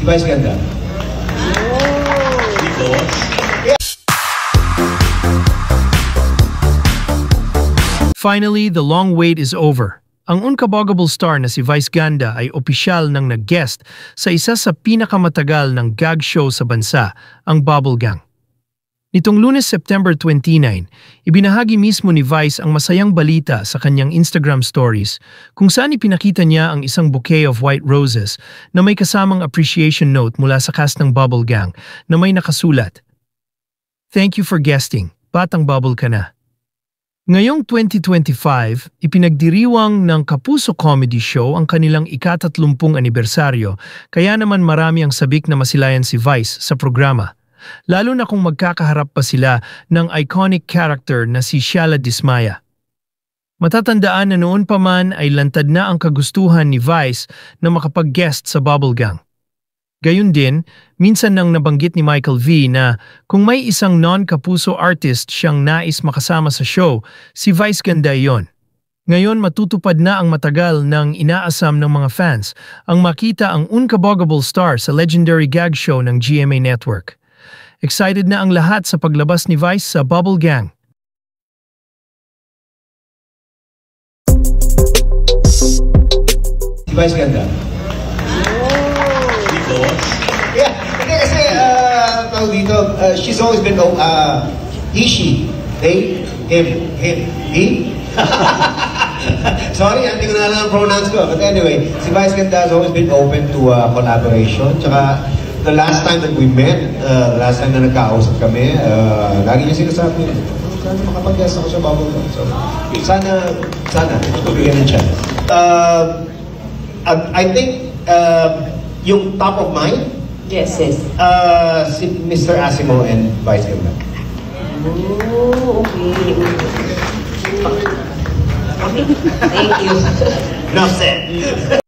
Vice Ganda. Finally, the long wait is over. Ang unkabogable star na si Vice Ganda ay opisyal nang nag-guest sa isa sa pinakamatagal ng gag show sa bansa, ang Bubble Gang. Nitong Lunes, September 29, ibinahagi mismo ni Vice ang masayang balita sa kanyang Instagram stories kung saan ipinakita niya ang isang bouquet of white roses na may kasamang appreciation note mula sa cast ng Bubble Gang na may nakasulat, "Thank you for guesting, batang bubble ka na." Ngayong 2025, ipinagdiriwang ng Kapuso Comedy Show ang kanilang ika-30 anibersaryo, kaya naman marami ang sabik na masilayan si Vice sa programa. Lalo na kung magkakaharap pa sila ng iconic character na si Shala Dismaya. Matatandaan na noon pa man ay lantad na ang kagustuhan ni Vice na makapag-guest sa Bubble Gang. Gayun din, minsan nang nabanggit ni Michael V na kung may isang non-Kapuso artist siyang nais makasama sa show, si Vice Ganda iyon. Ngayon matutupad na ang matagal ng inaasam ng mga fans ang makita ang unkabogable star sa legendary gag show ng GMA Network. Excited na ang lahat sa paglabas ni Vice sa Bubble Gang. Si Vice Ganda. Yeah, hindi kasi, tawag dito, she's always been, he, she, they, him, he. Sorry, hindi ko na alam ang pronouns ko. But anyway, si Vice Ganda has always been open to collaboration. Tsaka, the last time that we met, the last time na nagkausap kami, lagi niya sinasabi, sana makapag-guest ako sa Bubble Gang. So, sana, bigyan ng chance. I think, yung top of mind, yes. si Mr. Asimo and Vice Ganda. Oh, okay. Okay, thank you. Enough said.